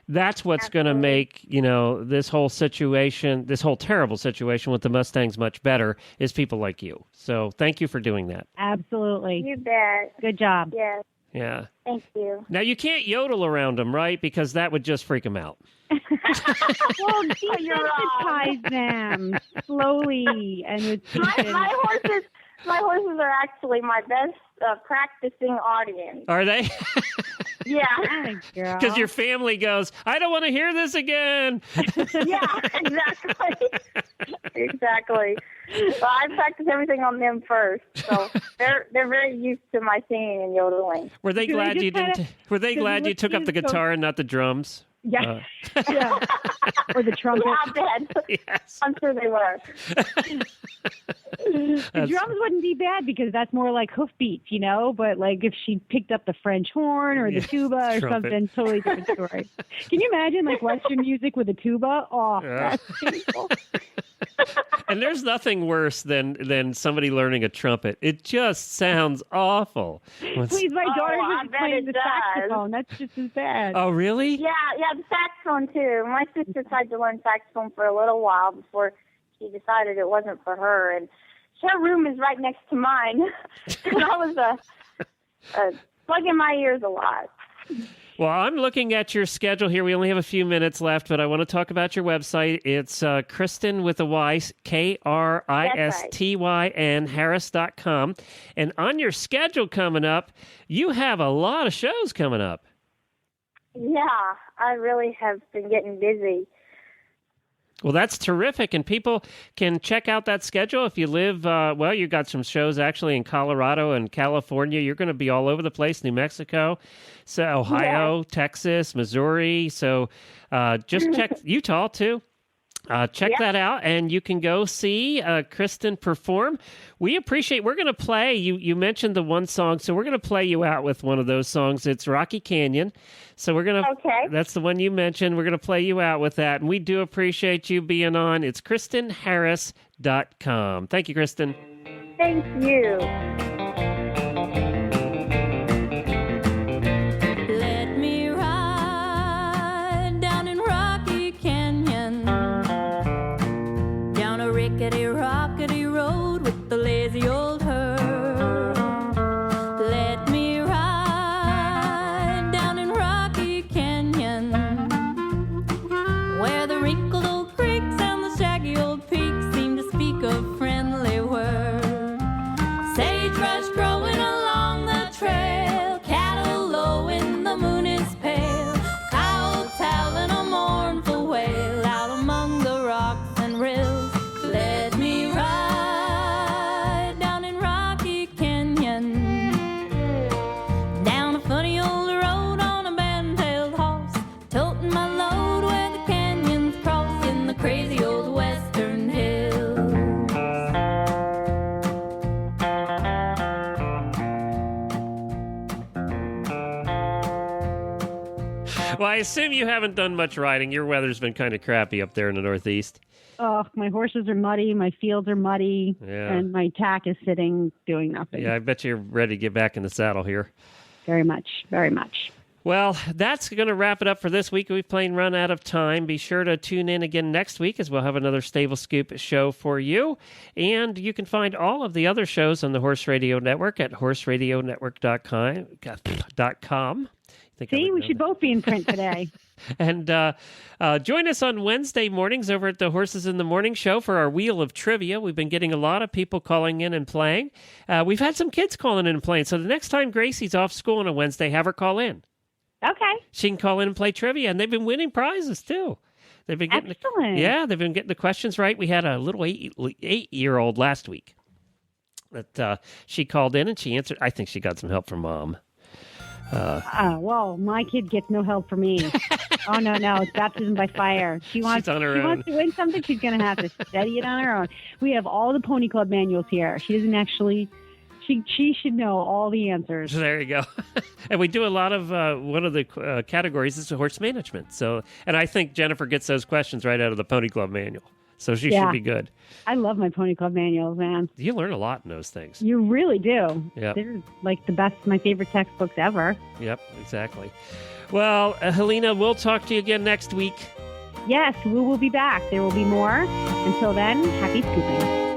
that's what's going to make, this whole situation, this whole terrible situation with the Mustangs much better, is people like you. So thank you for doing that. Absolutely. You bet. Good job. Yes. Yeah. Thank you. Now, you can't yodel around them, right? Because that would just freak them out. Well, desensitize them slowly and with my horses are actually my best practicing audience. Are they? Yeah. Because your family goes, I don't want to hear this again. Yeah, exactly. Exactly. Well, I practice everything on them first, so they're very used to my singing and yodeling. Were they glad you didn't? Were they glad you took up the guitar and not the drums? Yeah. Yeah. Or the trumpet. Yeah, I bet. Yes. I'm sure they were. The drums wouldn't be bad because that's more like hoofbeats, but like if she picked up the French horn or the tuba or trumpet. something, totally different story. Can you imagine like Western music with a tuba? Oh, that's painful. And there's nothing worse than somebody learning a trumpet. It just sounds awful. Please, my daughter I was bet playing it the does. saxophone. That's just as bad. Oh, really? Yeah, the saxophone too. My sister tried to learn saxophone for a little while before she decided it wasn't for her, and her room is right next to mine. And I was plugging my ears a lot. Well, I'm looking at your schedule here. We only have a few minutes left, but I want to talk about your website. It's Kristen with a Y, Kristyn, Harris.com. And on your schedule coming up, you have a lot of shows coming up. Yeah, I really have been getting busy. Well, that's terrific, and people can check out that schedule. If you live, you got some shows actually in Colorado and California. You're going to be all over the place, New Mexico, so Ohio, Texas, Missouri. So just check Utah, too. Check that out, and you can go see Kristen perform. We're going to play, you mentioned the one song, so we're going to play you out with one of those songs. It's Rocky Canyon. So we're going to, that's the one you mentioned. We're going to play you out with that, and we do appreciate you being on. It's KristynHarris.com. Thank you, Kristen. Thank you. Let me ride down in Rocky Canyon, down a rickety, rockety road with the lazy old herd. Let me ride down in Rocky Canyon, where the wrinkled old creeks and the shaggy old peaks seem to speak a friendly word. Sagebrush growing along the trail, cattle low in the moon is pale, coyotes howling a mournful wail out among the rocks and rills. Let me ride down in Rocky Canyon, down a funny old road on a band-tailed horse, toting my load where the canyons cross in the crazy old western hills. Well, I assume you haven't done much riding. Your weather's been kind of crappy up there in the Northeast. Oh, my horses are muddy, my fields are muddy, and my tack is sitting doing nothing. Yeah, I bet you're ready to get back in the saddle here. Very much, very much. Well, that's going to wrap it up for this week. We've plain run out of time. Be sure to tune in again next week as we'll have another Stable Scoop show for you. And you can find all of the other shows on the Horse Radio Network at horseradionetwork.com. See, we should both be in print today. And join us on Wednesday mornings over at the Horses in the Morning show for our Wheel of Trivia. We've been getting a lot of people calling in and playing. We've had some kids calling in and playing. So the next time Gracie's off school on a Wednesday, have her call in. Okay. She can call in and play trivia, and they've been winning prizes too. They've been getting Excellent. they've been getting the questions right. We had a little 8-year-old last week that she called in and she answered. I think she got some help from Mom. Well, my kid gets no help from me. Oh, no, it's baptism by fire. She wants on her own. Wants to win something, she's going to have to study it on her own. We have all the Pony Club manuals here. She doesn't actually... She should know all the answers. There you go. And we do a lot of, one of the categories is horse management. So, and I think Jennifer gets those questions right out of the Pony Club manual. So she should be good. I love my Pony Club manuals, man. You learn a lot in those things. You really do. Yep. They're like the best, my favorite textbooks ever. Yep, exactly. Well, Helena, we'll talk to you again next week. Yes, we will be back. There will be more. Until then, happy scooping.